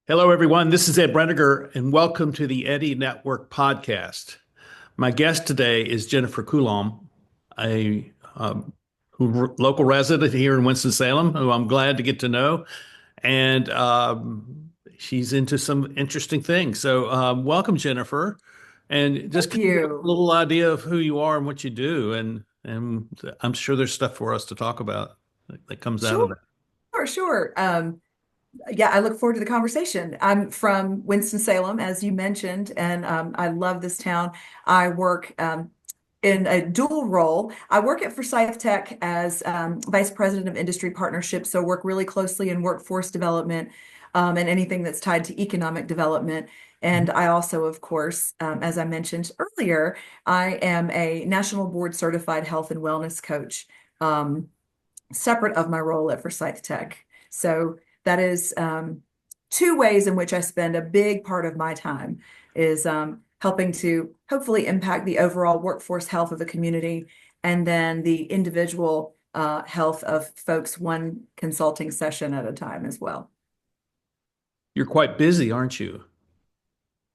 Hello, everyone. This is Ed Breniger, and welcome to the Eddy Network podcast. My guest today is Jennifer Coulombe, a local resident here in Winston-Salem, who I'm glad to get to know, and she's into some interesting things. So, welcome, Jennifer, and just Thank kind of give a you. little idea of who you are and what you do, and I'm sure there's stuff for us to talk about that comes out of Sure, that. sure. Yeah, I look forward to the conversation. I'm from Winston-Salem, as you mentioned, and I love this town. I work in a dual role. I work at Forsyth Tech as Vice President of Industry Partnerships, so work really closely in workforce development and anything that's tied to economic development. And I also, of course, as I mentioned earlier, I am a national board certified health and wellness coach. Um, Separate of my role at Forsyth Tech. So that is two ways in which I spend a big part of my time is helping to hopefully impact the overall workforce health of the community and then the individual health of folks one consulting session at a time as well. You're quite busy, aren't you?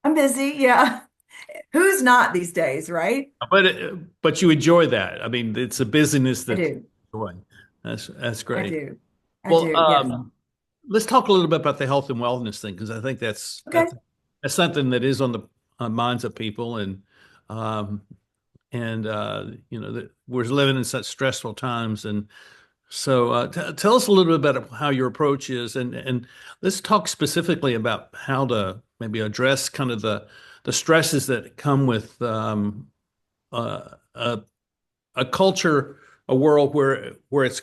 I'm busy, yeah. Who's not these days, right? But you enjoy that. I mean, it's a busyness I that do. you enjoy. That's I great. do. I Well, do. Yes. let's talk a little bit about the health and wellness thing because I think Okay. that's something that is on the minds of people, um, and you know that we're living in such stressful times, and so tell us a little bit about how your approach is, and let's talk specifically about how to maybe address kind of the stresses that come with uh, a a culture, a world where it's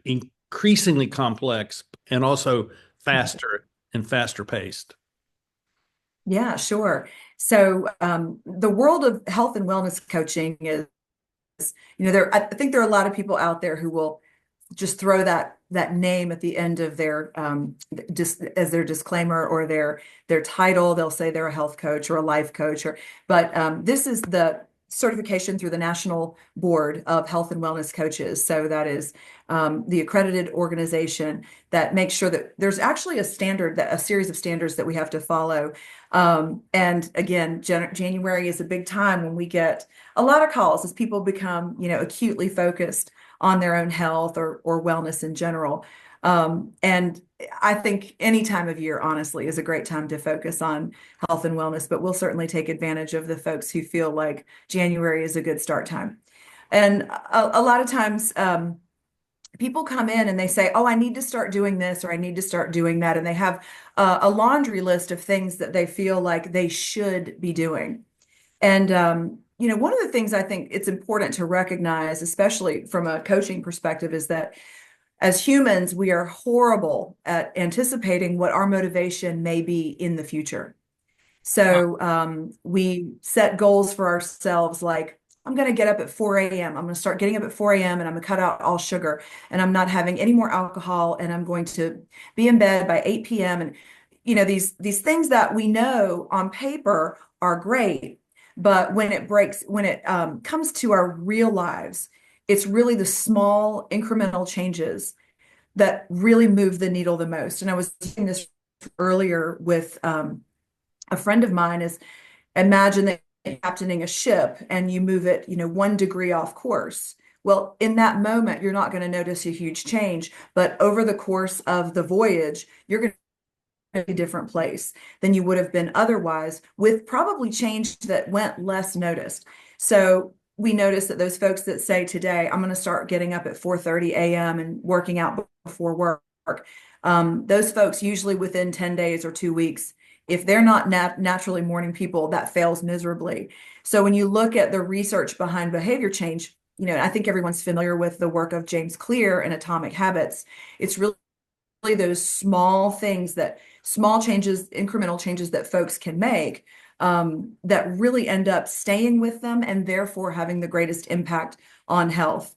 increasingly complex and also faster and faster paced. Yeah, sure. So the world of health and wellness coaching is, I think there are a lot of people out there who will just throw that name at the end of their just as their disclaimer or their title. They'll say they're a health coach or a life coach, but this is the certification through the National Board of Health and Wellness Coaches. So that is the accredited organization that makes sure that there's actually a standard, that a series of standards that we have to follow. And again, January is a big time when we get a lot of calls as people become, acutely focused on their own health or wellness in general. And I think any time of year, honestly, is a great time to focus on health and wellness, but we'll certainly take advantage of the folks who feel like January is a good start time. And a lot of times, people come in and they say, "Oh, I need to start doing this or I need to start doing that." And they have a laundry list of things that they feel like they should be doing. And one of the things I think it's important to recognize, especially from a coaching perspective, is that as humans, we are horrible at anticipating what our motivation may be in the future. So we set goals for ourselves like, I'm going to get up at 4 a.m. I'm going to start getting up at 4 a.m. and I'm going to cut out all sugar and I'm not having any more alcohol and I'm going to be in bed by 8 p.m. And these things that we know on paper are great, but when it comes to our real lives, it's really the small incremental changes that really move the needle the most. And I was saying this earlier with a friend of mine is imagine that you're captaining a ship and you move it, 1 degree off course. Well, in that moment, you're not going to notice a huge change, but over the course of the voyage, you're going to be a different place than you would have been otherwise, with probably change that went less noticed. So we notice that those folks that say today, I'm going to start getting up at 4:30 a.m. and working out before work, those folks usually within 10 days or 2 weeks, if they're not naturally morning people, that fails miserably. So when you look at the research behind behavior change, I think everyone's familiar with the work of James Clear and Atomic Habits. It's really those small things, that small changes, incremental changes that folks can make, that really end up staying with them and therefore having the greatest impact on health.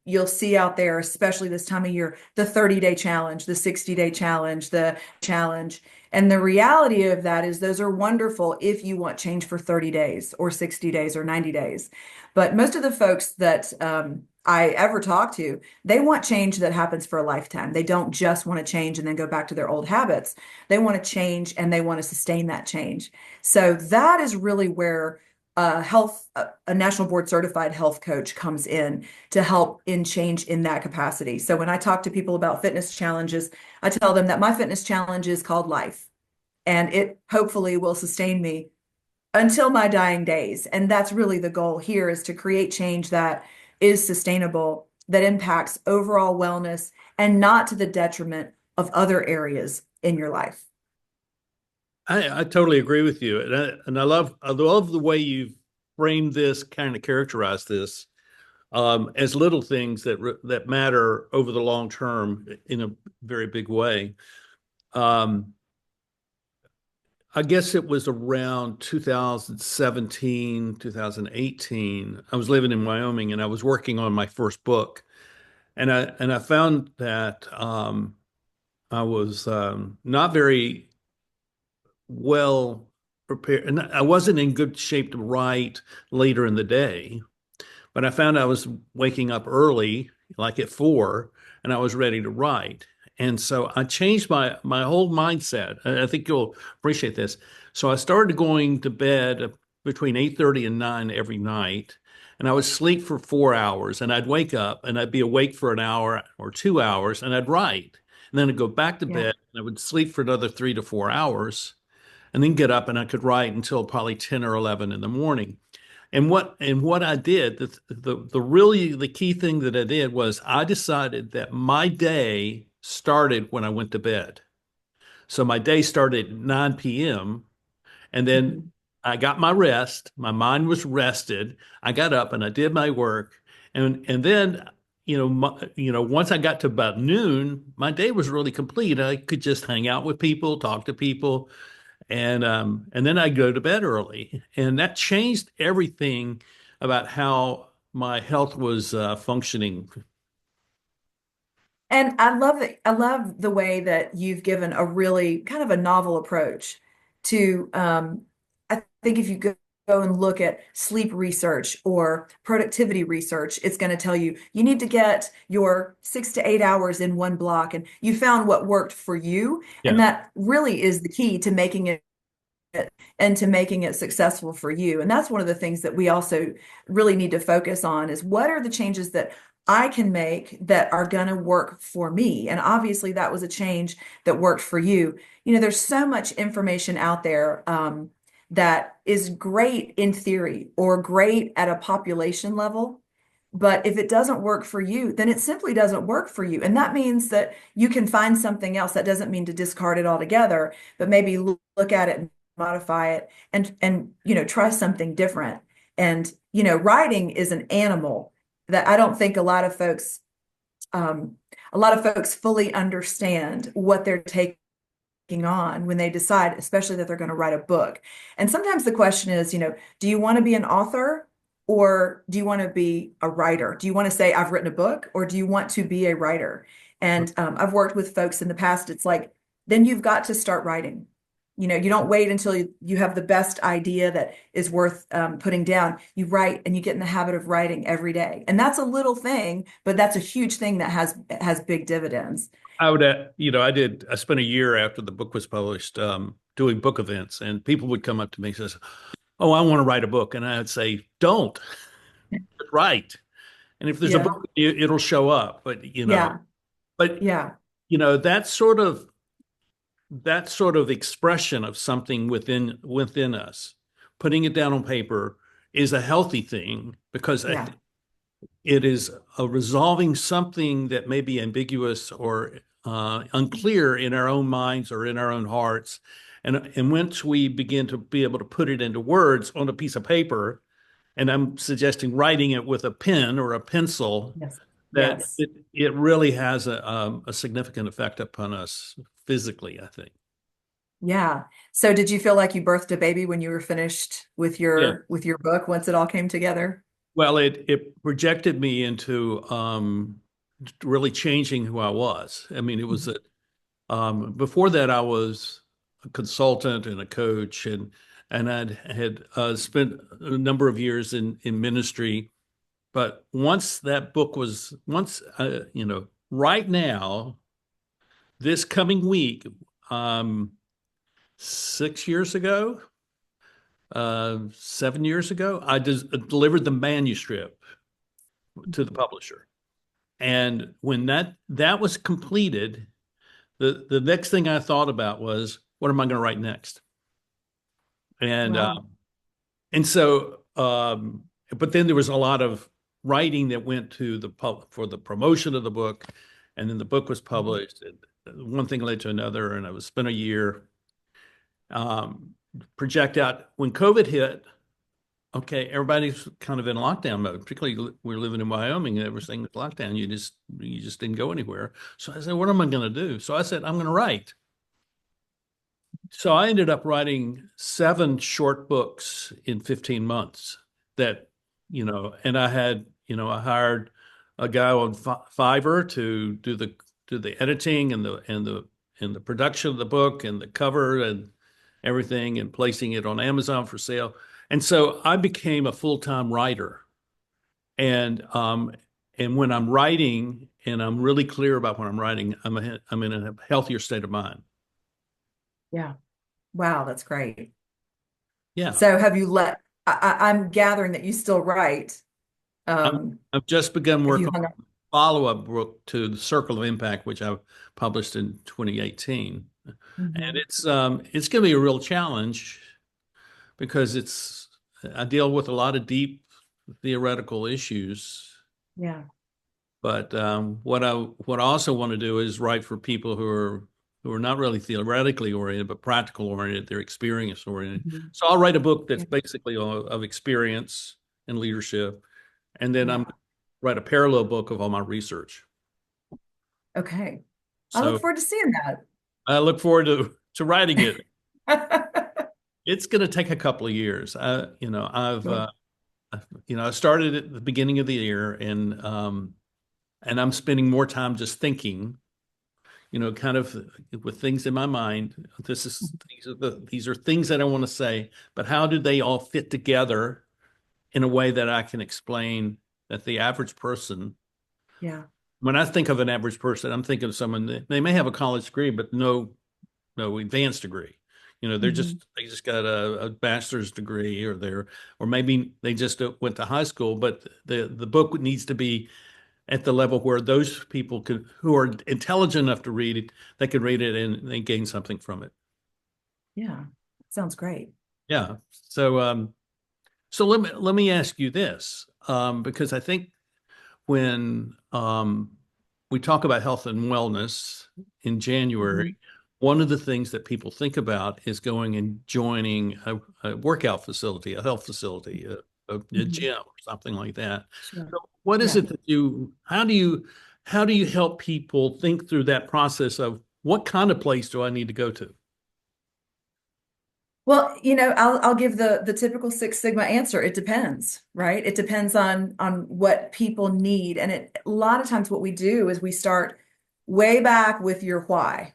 You'll see out there, especially this time of year, the 30-day challenge, the 60-day challenge, the challenge. And the reality of that is those are wonderful if you want change for 30 days or 60 days or 90 days. But most of the folks that I ever talk to, they want change that happens for a lifetime. They don't just want to change and then go back to their old habits. They want to change and they want to sustain that change. So that is really where a national board certified health coach comes in to help in change in that capacity. So when I talk to people about fitness challenges, I tell them that my fitness challenge is called life, and it hopefully will sustain me until my dying days. And that's really the goal here, is to create change that is sustainable, that impacts overall wellness and not to the detriment of other areas in your life. I totally agree with you, and I love the way you've framed this, kind of characterized this as little things that matter over the long term in a very big way. Um, I guess it was around 2017, 2018. I was living in Wyoming and I was working on my first book. And I found that I was not very well prepared, and I wasn't in good shape to write later in the day. But I found I was waking up early, like at 4, and I was ready to write. And so I changed my whole mindset. I think you'll appreciate this. So I started going to bed between 8:30 and 9 every night, and I would sleep for 4 hours, and I'd wake up and I'd be awake for an hour or 2 hours, and I'd write. And then I'd go back to Yeah. bed, and I would sleep for another 3 to 4 hours, and then get up and I could write until probably 10 or 11 in the morning. And what I did, the really the key thing that I did was I decided that my day started when I went to bed. So my day started at 9 p.m. and then Mhm. I got my rest. My mind was rested. I got up and I did my work. And then, once I got to about noon, my day was really complete. I could just hang out with people, talk to people, and then I'd go to bed early, and that changed everything about how my health was functioning. And I love it. I love the way that you've given a really kind of a novel approach to, I think if you go and look at sleep research or productivity research, it's going to tell you you need to get your 6 to 8 hours in one block. And you found what worked for you. And Yeah. that really is the key to making it and to making it successful for you. And that's one of the things that we also really need to focus on, is what are the changes that I can make that are going to work for me. And obviously that was a change that worked for you. There's so much information out there that is great in theory or great at a population level. But if it doesn't work for you, then it simply doesn't work for you. And that means that you can find something else. That doesn't mean to discard it altogether, but maybe look at it, modify it, and try something different. And writing is an animal that I don't think um, a lot of folks fully understand what they're taking on when they decide, especially that they're going to write a book. And sometimes the question is, do you want to be an author, or do you want to be a writer? Do you want to say, I've written a book, or do you want to be a writer? And I've worked with folks in the past. It's like, then you've got to start writing. You don't wait until you have the best idea that is worth putting down. You write, and you get in the habit of writing every day. And that's a little thing, but that's a huge thing that has big dividends. I would, I spent a year after the book was published doing book events, and people would come up to me and says, "Oh, I want to write a book." And I'd say, "Don't write. And if there's a Yeah, book, it'll show up." yeah, But, yeah, that sort of expression of something within us, putting it down on paper is a healthy thing, because yeah. it is resolving something that may be ambiguous or unclear in our own minds or in our own hearts. And once we begin to be able to put it into words on a piece of paper, and I'm suggesting writing it with a pen or a pencil, Yes. that Yes. it really has a significant effect upon us physically, I think. Yeah. So did you feel like you birthed a baby when you were finished with Yeah. your book, once it all came together? Well, it projected me into really changing who I was. I mean, it was Mhm. a before that, I was a consultant and a coach, and I had spent a number of years in ministry, But once that book was, right now, this coming week, um, 6 years ago, 7 years ago, I just delivered the manuscript to the publisher. And when that was completed, the next thing I thought about was, what am I going to write next? And Wow. but then there was a lot of writing that went to the for the promotion of the book, and then the book was published. And one thing led to another, and it was spent a year. Project out when COVID hit. Okay, everybody's kind of in lockdown mode. Particularly, we're living in Wyoming, and everything was locked down. You just didn't go anywhere. So I said, what am I going to do? So I said, I'm going to write. So I ended up writing 7 short books in 15 months that, and I hired a guy on Fiverr to do the editing and the production of the book and the cover and everything and placing it on Amazon for sale. And so I became a full-time writer. And when I'm writing and I'm really clear about what I'm writing, I'm in a healthier state of mind. Yeah. Wow, that's great. Yeah. So have you I'm gathering that you still write. I'm, Um, I've just begun have work you on hung a up? follow-up book to The Circle of Impact, which I published in 2018. And Mhm. it's going to be a real challenge because I deal with a lot of deep theoretical issues. Yeah. But what I also want to do is write for people who are not really theoretically oriented, but practical oriented. They're experience oriented. Mhm. So I'll write a book that's Yeah. basically of experience and leadership, and then I'm Yeah. write a parallel book of all my research. Okay. I look So forward to seeing I look forward to writing it. that. It's going to take a couple of years. Sure. I started at the beginning of the year, and I'm spending more time just thinking, kind of with things in my mind. These are things that I want to say, but how do they all fit together in a way that I can explain that the average person, Yeah. when I think of an average person, I'm thinking of someone that they may have a college degree, but no advanced degree. Mhm. They just got a bachelor's degree, or maybe they just went to high school. But the book needs to be at the level where those people who are intelligent enough to read it, they can read it and they gain something from it. Yeah. Sounds great. Yeah. So let me ask you this, because I think when we talk about health and wellness in Mhm. January, one of the things that people think about is going and joining a workout facility, a health facility, a Mhm. gym, or something like that. Sure. So what is Yeah. it that how do you help people think through that process of what kind of place do I need to go to? Well, I'll give the typical Six Sigma answer. It depends, right? It depends on what people need. And a lot of times what we do is we start way back with your why.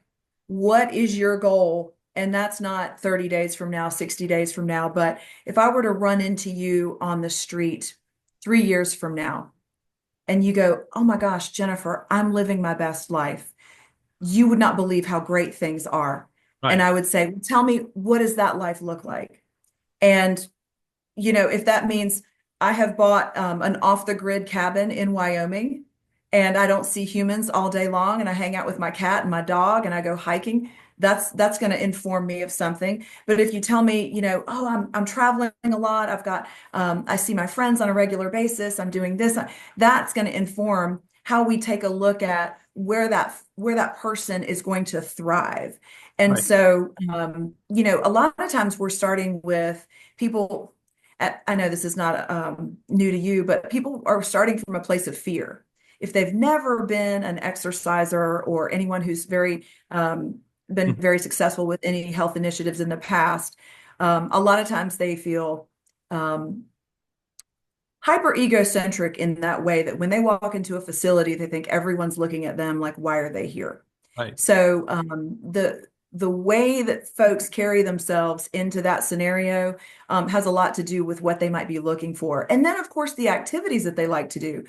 What is your goal? And that's not 30 days from now, 60 days from now. But if I were to run into you on the street 3 years from now, and you go, "Oh my gosh, Jennifer, I'm living my best life," you would not believe how great things are. And Right, I would say, "Tell me, what does that life look like?" And, if that means I have bought an off the grid cabin in Wyoming and I don't see humans all day long and I hang out with my cat and my dog and I go hiking, that's going to inform me of something. But if you tell me, "Oh, I'm traveling a lot. I see my friends on a regular basis. I'm doing this," that's going to inform how we take a look at where that person is going to thrive. And right, so, a lot of times we're starting with people. I know this is not new to you, but people are starting from a place of fear. If they've never been an exerciser or anyone who's been very successful with any health initiatives in the past, a lot of times they feel um, hyper egocentric in that way that when they walk into a facility, they think everyone's looking at them like, why are they here? right, So the way that folks carry themselves into that scenario has a lot to do with what they might be looking for. And then, of course, the activities that they like to do.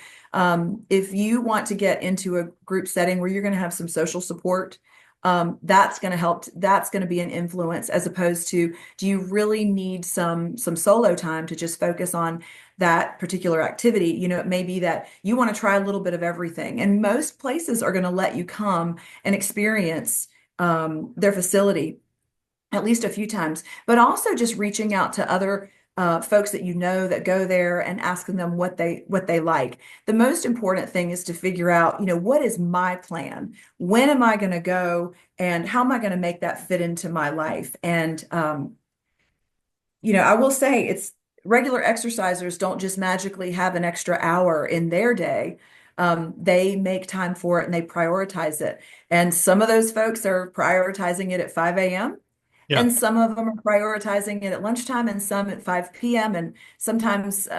If you want to get into a group setting where you're going to have some social support, that's going to help. That's going to be an influence as opposed to, do you really need some solo time to just focus on that particular activity? You know, it may be that you want to try a little bit of everything, and most places are going to let you come and experience their facility at least a few times, but also just reaching out to other folks that you know that go there and asking them what they like. The most important thing is to figure out, you know, what is my plan? When am I going to go, and how am I going to make that fit into my life? And you know, I will say it's regular exercisers don't just magically have an extra hour in their day. They make time for it and they prioritize it. And some of those folks are prioritizing it at 5 a.m. Yeah. And some of them are prioritizing it at lunchtime, and some at 5 p.m. and sometimes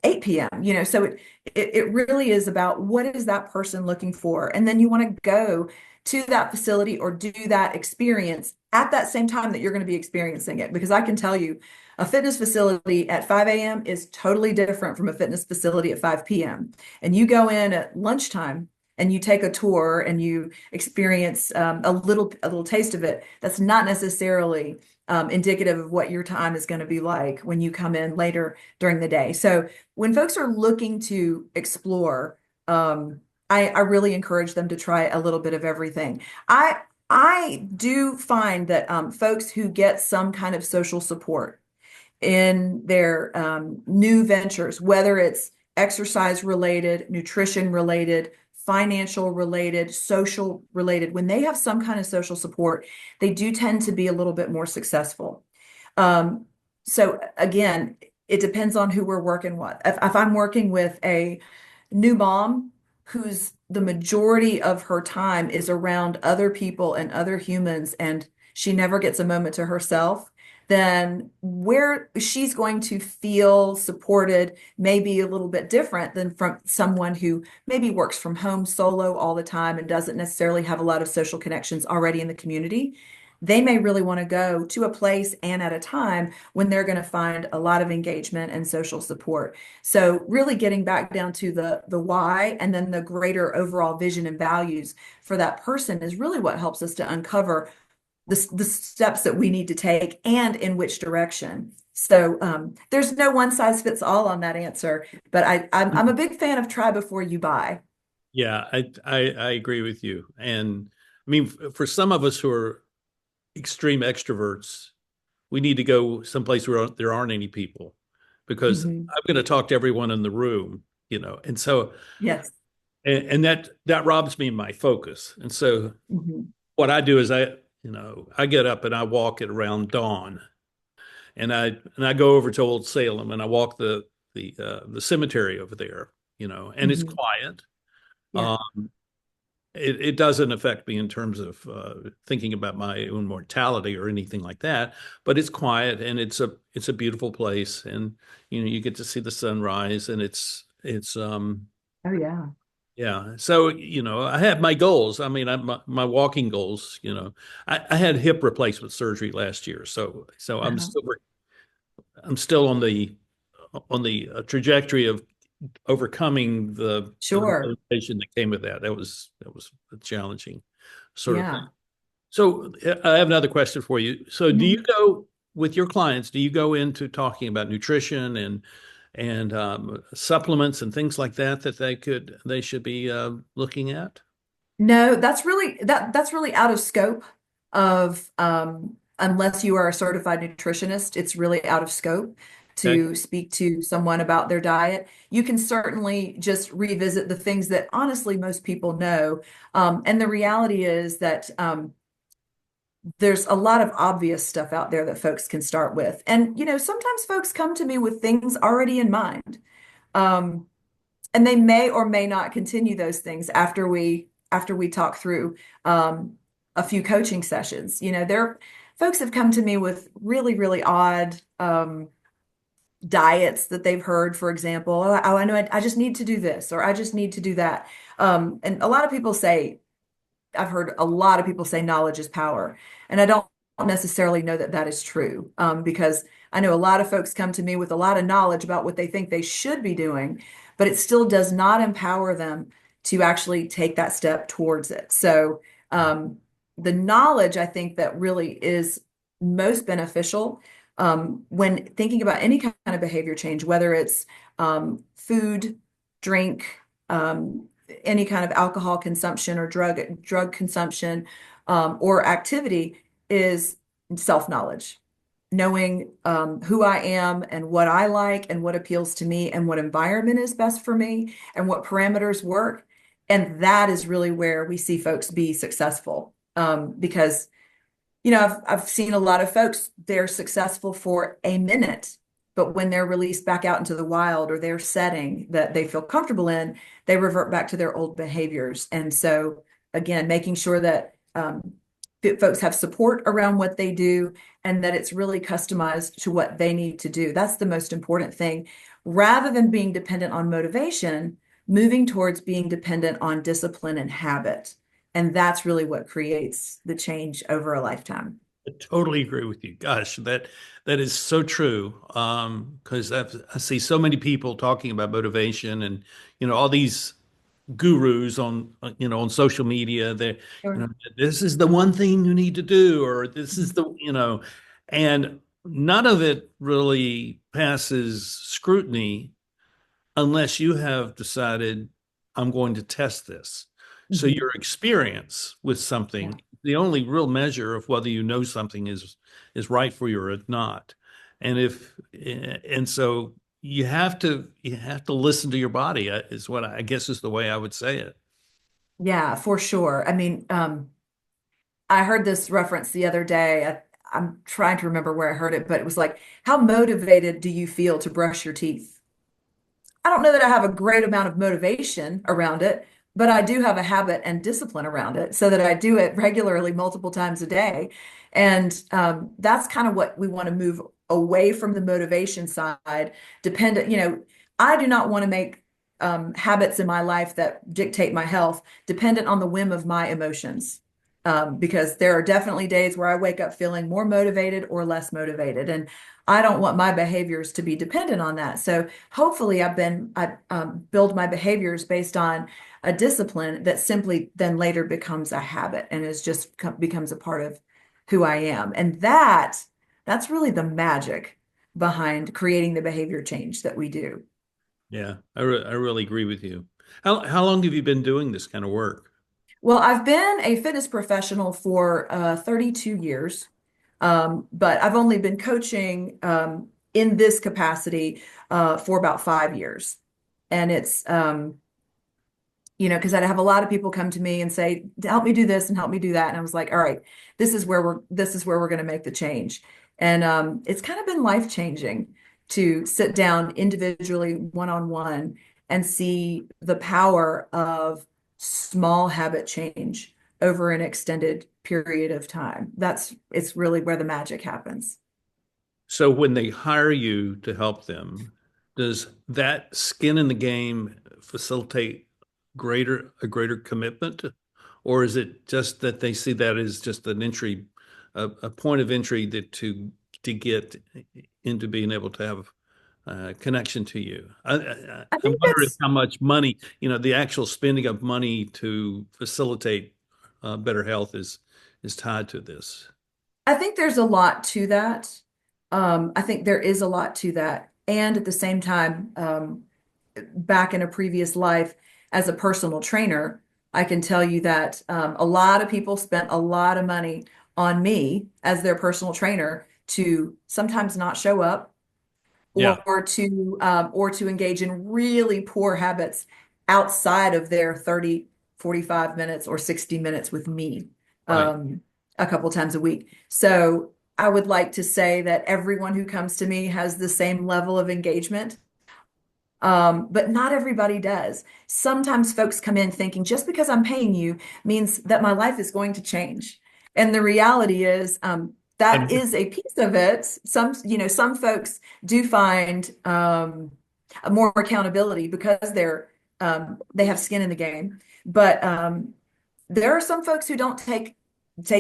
8 p.m. You know, so it really is about what is that person looking for. And then you want to go to that facility or do that experience at that same time that you're going to be experiencing it. Because I can tell you, a fitness facility at 5 a.m. is totally different from a fitness facility at 5 p.m. And you go in at lunchtime and you take a tour and you experience a little taste of it. That's not necessarily indicative of what your time is going to be like when you come in later during the day. So when folks are looking to explore, I really encourage them to try a little bit of everything. I do find that folks who get some kind of social support in their new ventures, whether it's exercise related, nutrition related, financial related, social related, when they have some kind of social support, they do tend to be a little bit more successful. Um, so again, it depends on who we're working with. If I'm working with a new mom whose the majority of her time is around other people and other humans, and she never gets a moment to herself, then where she's going to feel supported may be a little bit different than from someone who maybe works from home solo all the time and doesn't necessarily have a lot of social connections already in the community. They may really want to go to a place and at a time when they're going to find a lot of engagement and social support. So really getting back down to the why and then the greater overall vision and values for that person is really what helps us to uncover the steps that we need to take and in which direction. So there's no one size fits all on that answer, but I'm a big fan of try before you buy. Yeah, I agree with you. And I mean, for some of us who are extreme extroverts, we need to go someplace where there aren't any people because Mhm. I'm going to talk to everyone in the room, you know. And so, Yes. and that robs me of my focus. And so, Mhm. what I do is I get up and I walk it around dawn, and I go over to Old Salem and I walk the cemetery over there, you know, and it's Mhm. quiet. Yeah. Um, it doesn't affect me in terms of thinking about my own mortality or anything like that, but it's quiet and it's a beautiful place, and you know you get to see the sunrise, and it's Oh yeah. yeah. So you know I have my goals. I mean, my walking goals. You know, I had hip replacement surgery last year, so Uh-huh. I'm still on the trajectory of overcoming the Sure. limitation that came with that. That was a challenging sort of thing. Yeah. So I have another question for you. So do you Mhm. go with your clients? Do you go into talking about nutrition and supplements and things like that they should be looking at? No, that's really out of scope of unless you are a certified nutritionist, it's really out of scope Okay. to speak to someone about their diet. You can certainly just revisit the things that honestly most people know. And the reality is that there's a lot of obvious stuff out there that folks can start with. And you know, sometimes folks come to me with things already in mind. Um, and they may or may not continue those things after we talk through a few coaching sessions. You know, there folks have come to me with really odd diets that they've heard, for example. I know I just need to do this or I just need to do that. And a lot of people say I've heard a lot of people say knowledge is power, and I don't necessarily know that that is true, because I know a lot of folks come to me with a lot of knowledge about what they think they should be doing, but it still does not empower them to actually take that step towards it. So, the knowledge I think that really is most beneficial when thinking about any kind of behavior change, whether it's food, drink, any kind of alcohol consumption or drug consumption, or activity, is self-knowledge. Knowing who I am and what I like and what appeals to me and what environment is best for me and what parameters work. And that is really where we see folks be successful. Because, I've seen a lot of folks, they're successful for a minute, but when they're released back out into the wild or their setting that they feel comfortable in, they revert back to their old behaviors. And so, again, making sure that folks have support around what they do and that it's really customized to what they need to do. That's the most important thing. Rather than being dependent on motivation, moving towards being dependent on discipline and habit. And that's really what creates the change over a lifetime. I totally agree with you. Gosh, that is so true. Because I see so many people talking about motivation and all these gurus on on social media. They Sure. this is the one thing you need to do, or this is the and none of it really passes scrutiny unless you have decided I'm going to test this. So Mhm. your experience with Yeah. something, the only real measure of whether you know something is right for you or not. And so you have to listen to your body, is what I guess is the way I would say it. Yeah, for sure. I mean, I heard this reference the other day. I'm trying to remember where I heard it, but it was like, how motivated do you feel to brush your teeth? I don't know that I have a great amount of motivation around it, but I do have a habit and discipline around it so that I do it regularly multiple times a day. And that's kind of what we want to move away from the motivation side. I do not want to make habits in my life that dictate my health dependent on the whim of my emotions. Because there are definitely days where I wake up feeling more motivated or less motivated. And I don't want my behaviors to be dependent on that. So hopefully I build my behaviors based on a discipline that simply then later becomes a habit and is just becomes a part of who I am. And that's really the magic behind creating the behavior change that we do. Yeah, I really agree with you. How long have you been doing this kind of work? Well, I've been a fitness professional for 32 years, but I've only been coaching in this capacity for about 5 years. And it's, because I'd have a lot of people come to me and say, help me do this and help me do that. And I was like, all right, this is where we're going to make the change. And it's kind of been life changing to sit down individually, one on one, and see the power of small habit change over an extended period of time. It's really where the magic happens. So when they hire you to help them, does that skin in the game facilitate a greater commitment? Or is it just that they see that as just an entry, a point of entry to get into being able to have a connection to you? I I'm think wondering that's how much money, the actual spending of money to facilitate better health is tied to this. I think there's a lot to that. I think there is a lot to that. And at the same time, back in a previous life as a personal trainer, I can tell you that a lot of people spent a lot of money on me as their personal trainer to sometimes not show up Yeah, or to engage in really poor habits outside of their 30, 45 minutes or 60 minutes with me right. um, a couple times a week. So I would like to say that everyone who comes to me has the same level of engagement, but not everybody does. Sometimes folks come in thinking just because I'm paying you means that my life is going to change. And the reality is, that And is a piece of it. Some folks do find more accountability because they have skin in the game. But there are some folks who don't take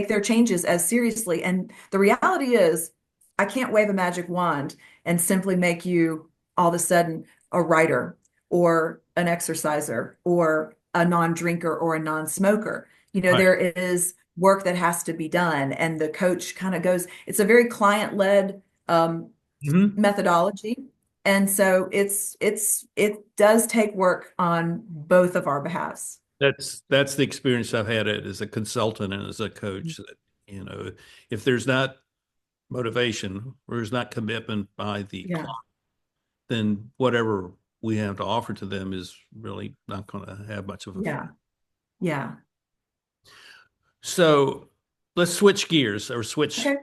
their changes as seriously. And the reality is, I can't wave a magic wand and simply make you all of a sudden a writer or an exerciser or a non-drinker or a non-smoker. Right. There is work that has to be done, and the coach kind of goes, it's a very client-led Mhm. methodology. And so it does take work on both of our behalves. That's the experience I've had it as a consultant and as a coach that, if there's not motivation or there's not commitment by the Yeah. client, then whatever we have to offer to them is really not going to have much of a effect. Yeah. Yeah. So let's switch gears or switch Okay.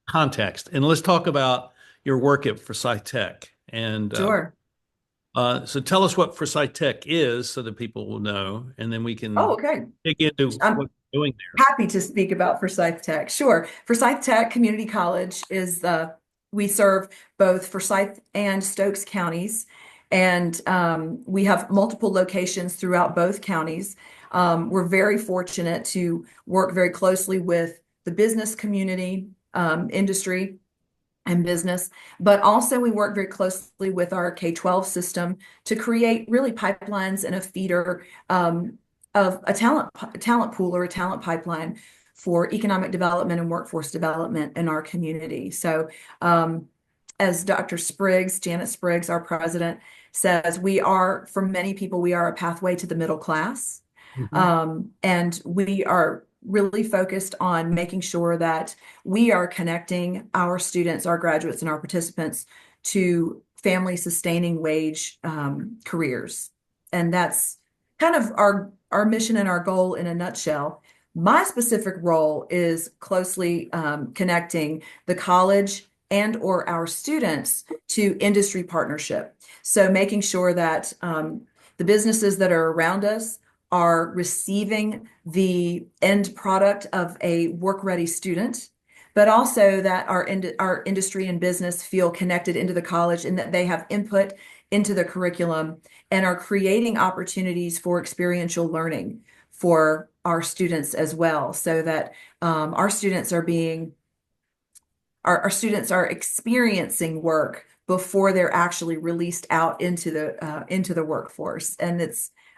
context and let's talk about your work at Forsyth Tech. And Sure. so tell us what Forsyth Tech is so that people will know, and then we Oh, can okay. dig into what I'm you're doing there. happy to speak about Forsyth Tech. Sure. Forsyth Tech Community College is we serve both Forsyth and Stokes counties, and we have multiple locations throughout both counties. We're very fortunate to work very closely with the business community, industry, and business, but also we work very closely with our K-12 system to create really pipelines and a feeder of a talent pool or a talent pipeline for economic development and workforce development in our community. So, as Dr. Spriggs, Janet Spriggs, our president, says, for many people, we are a pathway to the middle class. Mhm. And we are really focused on making sure that we are connecting our students, our graduates, and our participants to family sustaining wage careers. And that's kind of our mission and our goal in a nutshell. My specific role is closely connecting the college and or our students to industry partnership. So making sure that the businesses that are around us are receiving the end product of a work-ready student, but also that our industry and business feel connected into the college and that they have input into the curriculum and are creating opportunities for experiential learning for our students as well, so that our students are experiencing work before they're actually released out into the workforce. And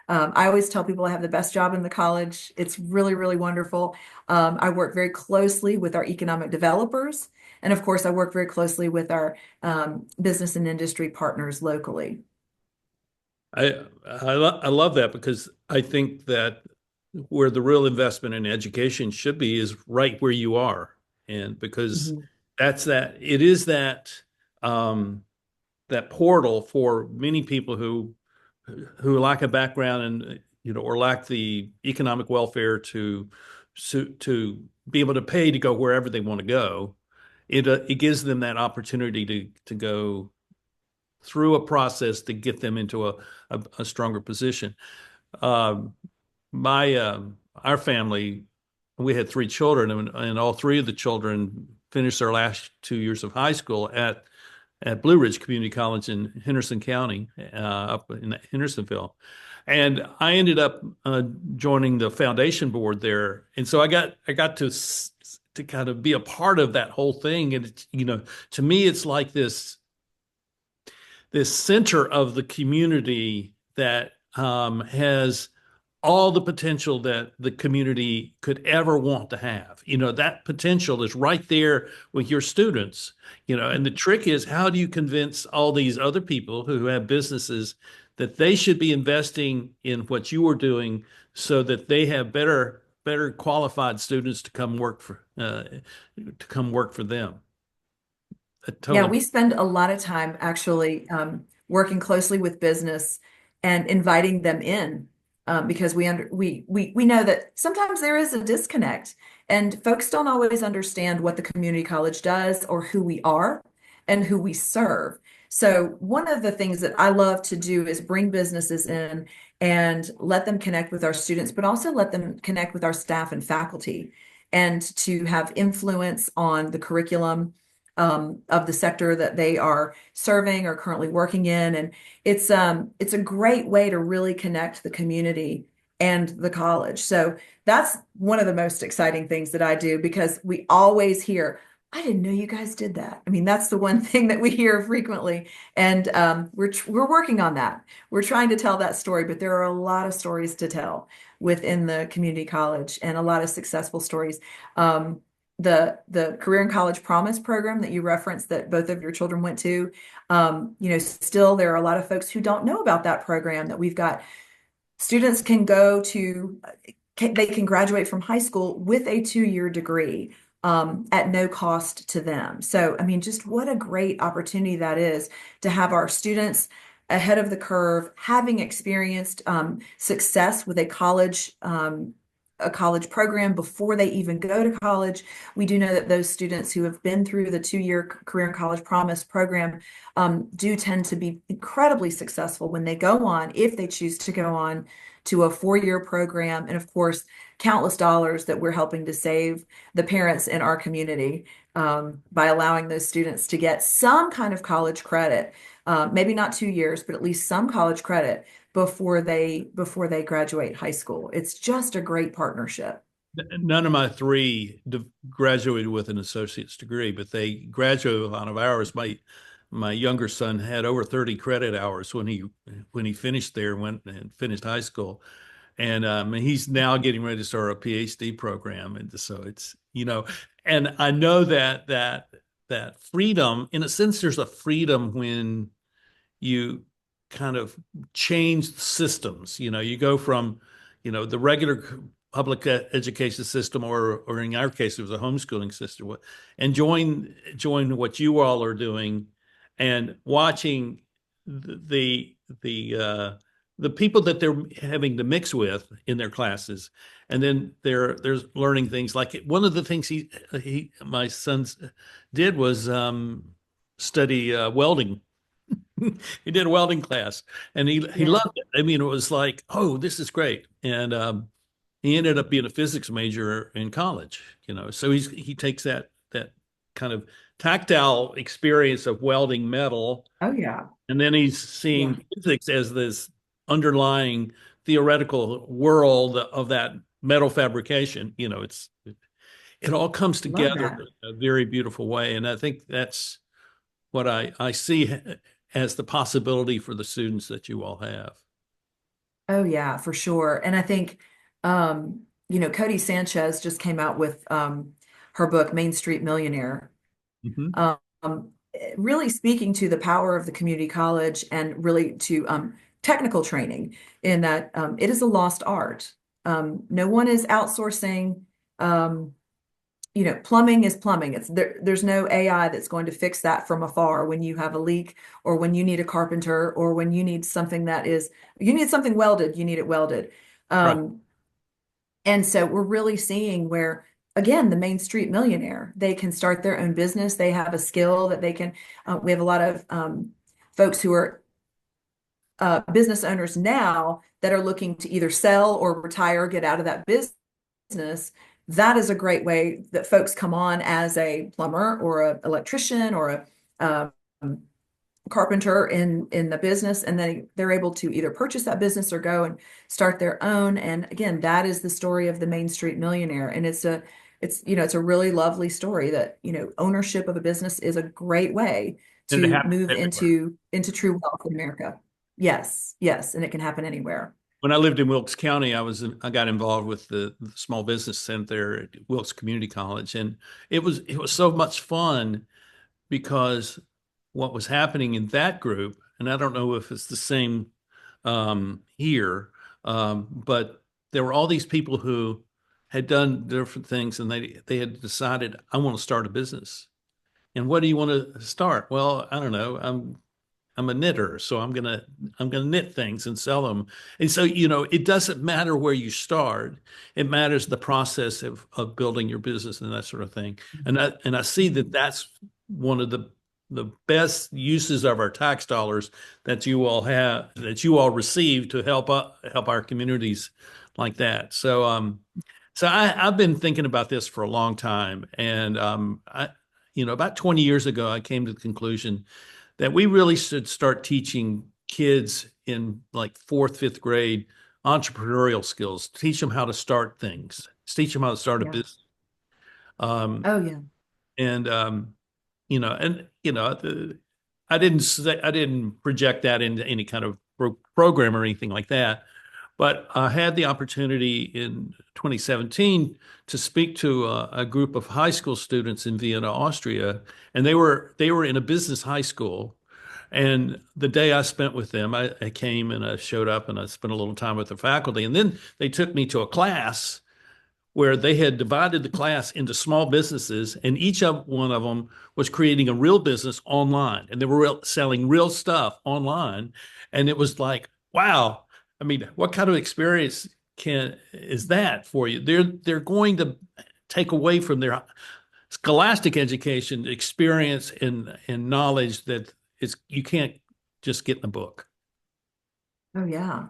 I always tell people I have the best job in the college. It's really, really wonderful. I work very closely with our economic developers. And of course, I work very closely with our business and industry partners locally. I love that because I think that where the real investment in education should be is right where you are, and because Mhm. it is um, that portal for many people who lack a background and or lack the economic welfare to be able to pay to go wherever they want to go. It gives them that opportunity to go through a process to get them into a stronger position. Um, my Our family, we had three children, and all three of the children finished their last 2 years of high school at Blue Ridge Community College in Henderson County, up in Hendersonville. And I ended up joining the foundation board there, and so I got to kind of be a part of that whole thing. And to me, it's like this center of the community that has all the potential that the community could ever want to have. That potential is right there with your students. And the trick is, how do you convince all these other people who have businesses that they should be investing in what you are doing so that they have better qualified students to come work for them? A Yeah, total. we spend a lot of time actually working closely with business and inviting them in because we know that sometimes there is a disconnect and folks don't always understand what the community college does or who we are and who we serve. So one of the things that I love to do is bring businesses in and let them connect with our students, but also let them connect with our staff and faculty and to have influence on the curriculum of the sector that they are serving or currently working in. And it's a great way to really connect the community and the college. So that's one of the most exciting things that I do because we always hear, I didn't know you guys did that. I mean, that's the one thing that we hear frequently, and we're working on that. We're trying to tell that story, but there are a lot of stories to tell within the community college and a lot of successful stories. The Career and College Promise program that you referenced that both of your children went to, still there are a lot of folks who don't know about that program that we've got. Students can go to, they can graduate from high school with a 2-year degree at no cost to them. So, I mean, just what a great opportunity that is to have our students ahead of the curve, having experienced success with a college program before they even go to college. We do know that those students who have been through the 2-year Career and College Promise program do tend to be incredibly successful when they go on, if they choose to go on to a 4-year program. And of course, countless dollars that we're helping to save the parents in our community by allowing those students to get some kind of college credit, maybe not 2 years, but at least some college credit before they graduate high school. It's just a great partnership. None of my three graduated with an associate's degree, but they graduated with a lot of hours. My younger son had over 30 credit hours when he finished there, went and finished high school. And he's now getting ready to start a PhD program. And so and I know that freedom, in a sense, there's a freedom when you kind of change systems. You go from, the regular public education system, or in our case, it was a homeschooling system, and join what you all are doing, and watching the people that they're having to mix with in their classes, and then there's learning things like one of the things my sons did was study welding. He did a welding class, and he Yeah. loved it. I mean, it was like, oh, this is great. And he ended up being a physics major in college. So he takes that kind of tactile experience of welding metal, Oh, yeah. and then he's Yeah. seeing physics as this underlying theoretical world of that metal fabrication. It all comes Love together that. in a very beautiful way, and I think that's what I see as the possibility for the students that you all have. Oh, yeah, for sure. And I think, Cody Sanchez just came out with her book, Main Street Millionaire, Mhm. um, really speaking to the power of the community college and really to technical training in that it is a lost art. No one is outsourcing. Um, plumbing is plumbing. There's no AI that's going to fix that from afar when you have a leak or when you need a carpenter or when you need you need something welded, you need it welded. Right. Um, and so we're really seeing where, again, the Main Street millionaire, they can start their own business. They have a skill that they can, we have a lot of folks who are business owners now that are looking to either sell or retire, get out of that business. That is a great way that folks come on as a plumber or an electrician or a carpenter in the business, and then they're able to either purchase that business or go and start their own. And again, that is the story of the Main Street millionaire. And it's a really lovely story that, ownership of a business is a great way And it to happens move everywhere. into true wealth in America. Yes, yes, and it can happen anywhere. When I lived in Wilkes County, I got involved with the small business center there at Wilkes Community College, and it was so much fun because what was happening in that group, and I don't know if it's the same here, but there were all these people who had done different things, and they had decided, I want to start a business. And what do you want to start? Well, I don't know. I'm a knitter, so I'm gonna knit things and sell them. And so, it doesn't matter where you start. It matters the process of building your business and that sort of thing. And I see that that's one of the best uses of our tax dollars that you all receive to help our communities like that. So I've been thinking about this for a long time, and about 20 years ago, I came to the conclusion that we really should start teaching kids in like fourth, fifth grade entrepreneurial skills, teach them how to start things, teach them how to start a Yeah. business. Um, Oh, yeah. and I didn't project that into any kind of program or anything like that. But I had the opportunity in 2017 to speak to a group of high school students in Vienna, Austria, and they were in a business high school. And the day I spent with them, I came and I showed up and I spent a little time with the faculty, and then they took me to a class where they had divided the class into small businesses, and each of one of them was creating a real business online, and they were selling real stuff online. And it was like, wow, I mean, what kind of experience can is that for you? They're going to take away from their scholastic education experience and knowledge that is you can't just get in a book. Oh, yeah.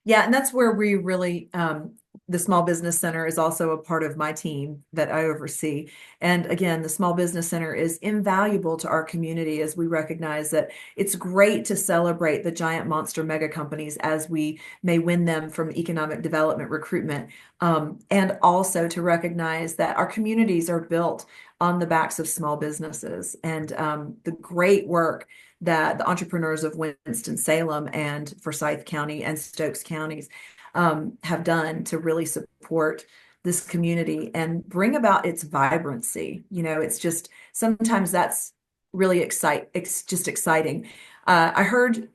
Yeah, and that's where we really, the Small Business Center is also a part of my team that I oversee. And again, the Small Business Center is invaluable to our community as we recognize that it's great to celebrate the giant monster mega companies as we may win them from economic development recruitment, and also to recognize that our communities are built on the backs of small businesses and the great work that the entrepreneurs of Winston-Salem and Forsyth County and Stokes counties have done to really support this community and bring about its vibrancy. It's just sometimes that's really it's just exciting. I heard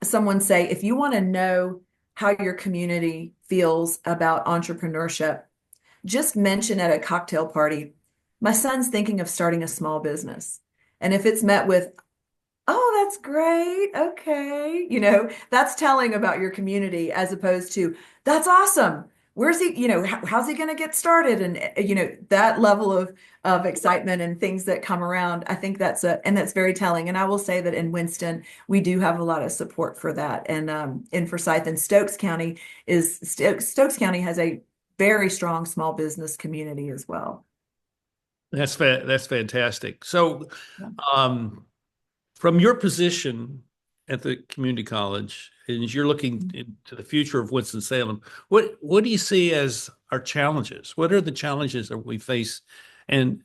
someone say, if you want to know how your community feels about entrepreneurship, just mention at a cocktail party, my son's thinking of starting a small business. And if it's met with, oh, that's great. Okay. That's telling about your community as opposed to, that's awesome. Where's he, how's he going to get started? And, that level of excitement and things that come around, I think and that's very telling. And I will say that in Winston, we do have a lot of support for that. And in Forsyth and Stokes County has a very strong small business community as well. That's fantastic. So, Yeah. um, from your position at the community college, and as you're looking into the future of Winston-Salem, what do you see as our challenges? What are the challenges that we face, and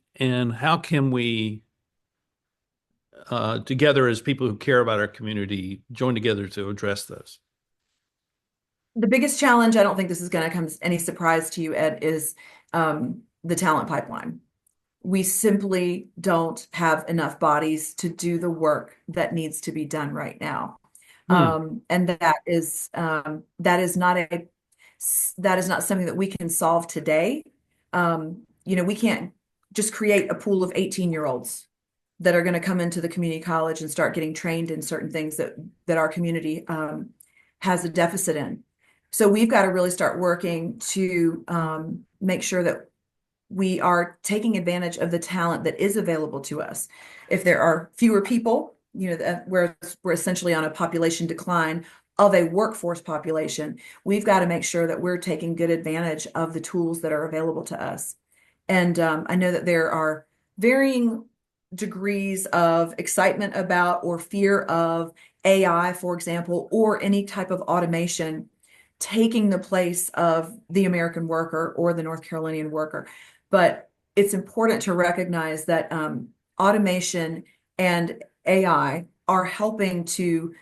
how can we, together as people who care about our community, join together to address those? The biggest challenge, I don't think this is going to come as any surprise to you, Ed, is the talent pipeline. We simply don't have enough bodies to do the work that needs to be done right now. Hmm. And that is not something that we can solve today. We can't just create a pool of 18-year-olds that are going to come into the community college and start getting trained in certain things that our community has a deficit in. So we've got to really start working to make sure that we are taking advantage of the talent that is available to us. If there are fewer people, we're essentially on a population decline of a workforce population, we've got to make sure that we're taking good advantage of the tools that are available to us. And I know that there are varying degrees of excitement about or fear of AI, for example, or any type of automation taking the place of the American worker or the North Carolinian worker. But it's important to recognize that automation and AI are helping to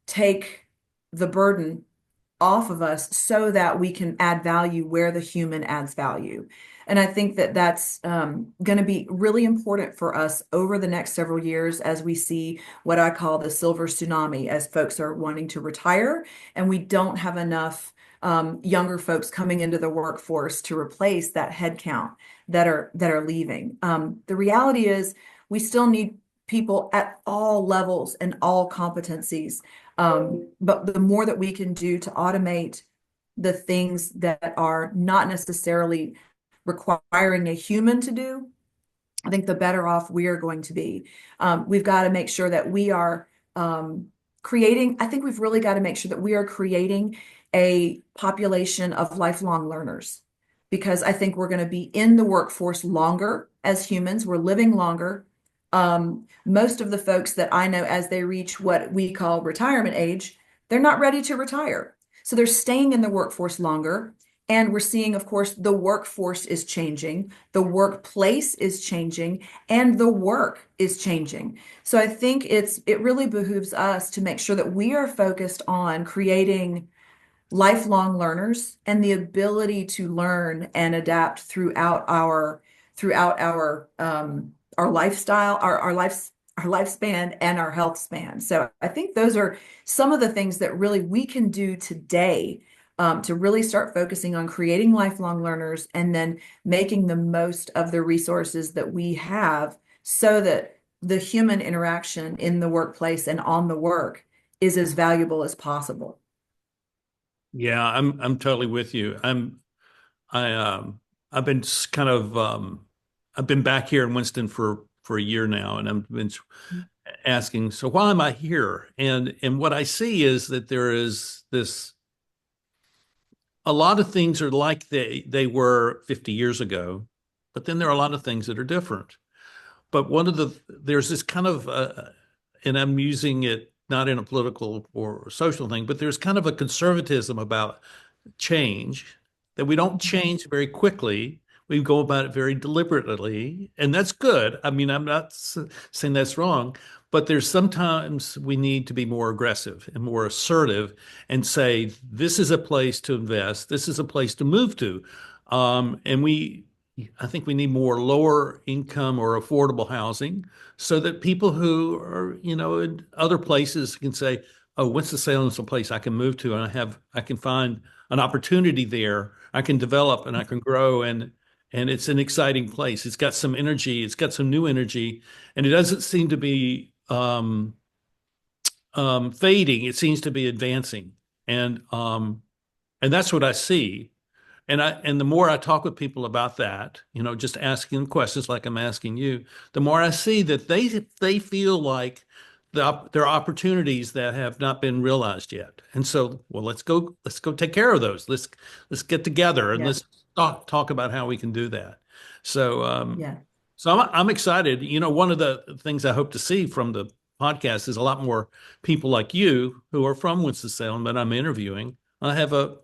take the burden off of us so that we can add value where the human adds value. And I think that that's going to be really important for us over the next several years as we see what I call the silver tsunami, as folks are wanting to retire and we don't have enough younger folks coming into the workforce to replace that headcount that are leaving. The reality is we still need people at all levels and all competencies. But the more that we can do to automate the things that are not necessarily requiring a human to do, I think the better off we are going to be. We've got to make sure that we are I think we've really got to make sure that we are creating a population of lifelong learners, because I think we're going to be in the workforce longer as humans. We're living longer. Most of the folks that I know, as they reach what we call retirement age, they're not ready to retire. So they're staying in the workforce longer. And we're seeing, of course, the workforce is changing, the workplace is changing, and the work is changing. So I think it really behooves us to make sure that we are focused on creating lifelong learners and the ability to learn and adapt throughout our lifestyle, our lifespan and our health span. So I think those are some of the things that really we can do today, to really start focusing on creating lifelong learners and then making the most of the resources that we have so that the human interaction in the workplace and on the work is as valuable as possible. Yeah, I'm totally with you. I I've been kind of I've been back here in Winston for a year now, and I've been asking, so why am I here? And what I see is that there is this, a lot of things are like they were 50 years ago, but then there are a lot of things that are different. But there's this kind of and I'm using it not in a political or social thing, but there's kind of a conservatism about change, that we don't change very quickly. We go about it very deliberately, and that's good. I mean, I'm not saying that's wrong, but there's sometimes we need to be more aggressive and more assertive and say, this is a place to invest, this is a place to move to. And I think we need more lower income or affordable housing so that people who are, in other places can say, oh, Winston-Salem is a place I can move to, and I can find an opportunity there. I can develop and I can grow, and it's an exciting place. It's got some energy. It's got some new energy, and it doesn't seem to be fading. It seems to be advancing, and that's what I see. And the more I talk with people about that, just asking them questions like I'm asking you, the more I see that they feel like there are opportunities that have not been realized yet. And so, well, let's go take care of those. Let's get together and Yeah. let's talk about how we can do that. So Yeah. so I'm excited. One of the things I hope to see from the podcast is a lot more people like you who are from Winston-Salem that I'm interviewing. I have a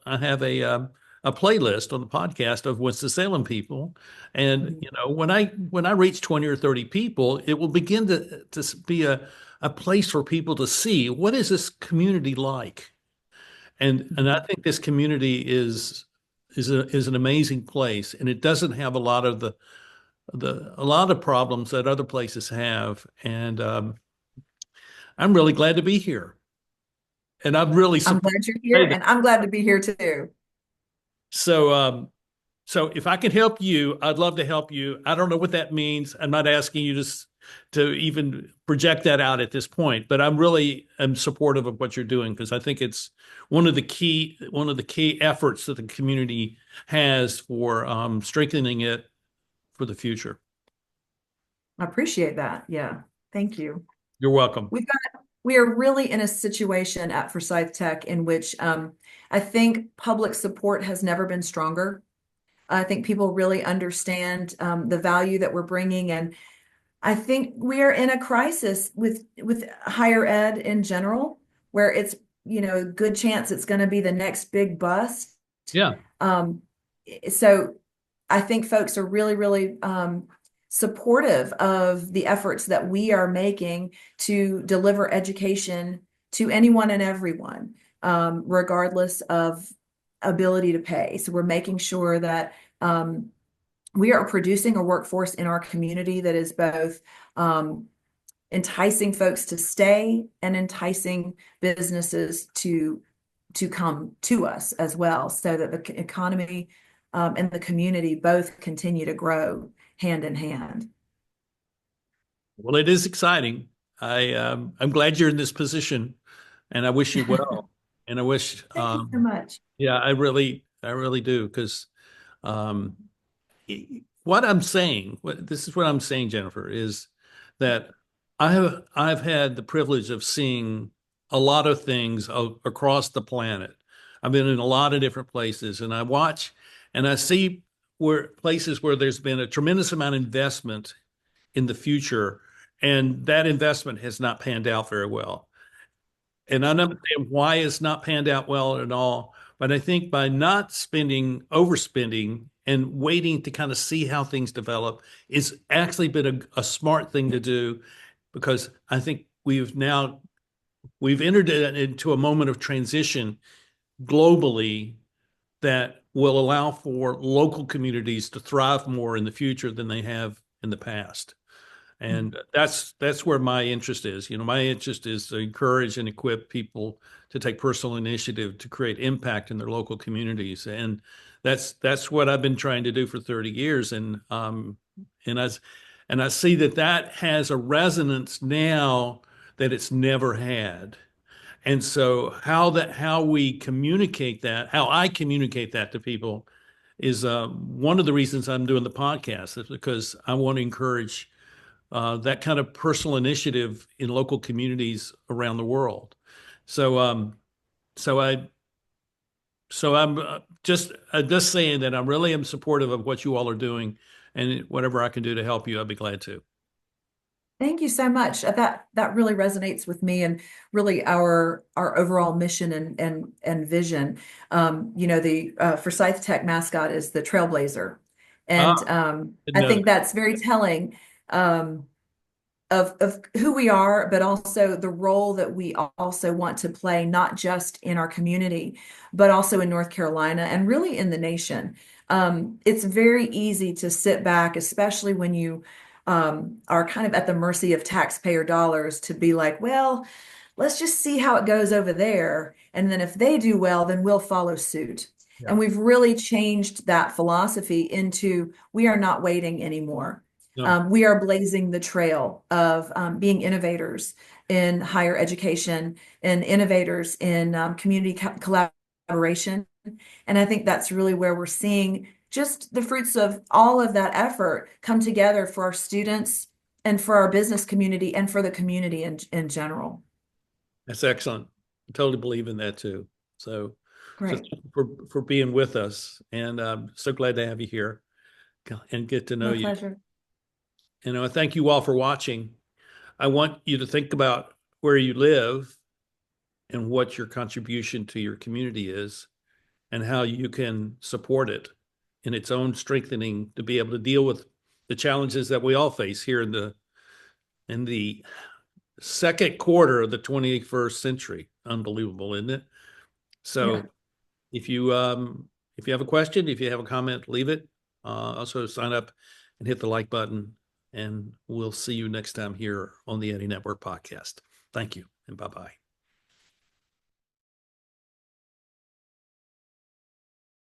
playlist on the podcast of Winston-Salem people, and Mhm. when I reach 20 or 30 people, it will begin to be a place for people to see what is this community like, and I Mhm. think this community is an amazing place, and it doesn't have a lot of problems that other places have, and I'm really glad to be here, and I'm really I'm surprised. glad you're here, and I'm glad to be here too. So, so if I can help you, I'd love to help you. I don't know what that means. I'm not asking you to even project that out at this point, but am supportive of what you're doing because I think it's one of the key efforts that the community has for strengthening it for the future. I appreciate that. Yeah. Thank you. You're welcome. We are really in a situation at Forsyth Tech in which I think public support has never been stronger. I think people really understand the value that we're bringing, and I think we are in a crisis with higher ed in general, where it's a good chance it's going to be the next big bust. Yeah. Um, so I think folks are really, really supportive of the efforts that we are making to deliver education to anyone and everyone, regardless of ability to pay. So we're making sure that we are producing a workforce in our community that is both enticing folks to stay and enticing businesses to come to us as well, so that the economy and the community both continue to grow hand in hand. Well, it is exciting. I'm glad you're in this position, and I wish you well. And I wish, Thank you so much. yeah, I really do, because um, what I'm saying, this is what I'm saying, Jennifer, is that I've had the privilege of seeing a lot of things across the planet. I've been in a lot of different places, and I watch and I see where places where there's been a tremendous amount of investment in the future, and that investment has not panned out very well. and I understand why it's not panned out well at all. But I think by not spending, overspending, and waiting to kind of see how things develop, it's actually been a smart thing to do, because I think we've entered into a moment of transition globally that will allow for local communities to thrive more in the future than they have in the past. And that's where my interest is. My interest is to encourage and equip people to take personal initiative to create impact in their local communities. And that's what I've been trying to do for 30 years. And I see that has a resonance now that it's never had. And so how we communicate that, how I communicate that to people is one of the reasons I'm doing the podcast, is because I want to encourage that kind of personal initiative in local communities around the world. So, so I, so I'm just saying that I really am supportive of what you all are doing, and whatever I can do to help you, I'd be glad to. Thank you so much. That really resonates with me and really our overall mission and vision. The Forsyth Tech mascot is the Trailblazer, Ah, and I no, think that's very telling. Of who we are, but also the role that we also want to play, not just in our community, but also in North Carolina and really in the nation. It's very easy to sit back, especially when you are kind of at the mercy of taxpayer dollars, to be like, well, let's just see how it goes over there. And then if they do well, then we'll follow suit. yeah, And we've really changed that philosophy into we are not waiting anymore. no, We are blazing the trail of being innovators in higher education and innovators in community collaboration. And I think that's really where we're seeing just the fruits of all of that effort come together for our students and for our business community and for the community in general. that's excellent. I totally believe in that too. So Great. thank you for being with us, and I'm so glad to have you here and get to know My you. pleasure. I thank you all for watching. I want you to think about where you live and what your contribution to your community is, and how you can support it in its own strengthening to be able to deal with the challenges that we all face here in the second quarter of the 21st century. Unbelievable, isn't it? Yeah. So if you have a question, if you have a comment, leave it. Also sign up and hit the like button, and we'll see you next time here on the Eddie Network podcast. Thank you, and bye-bye.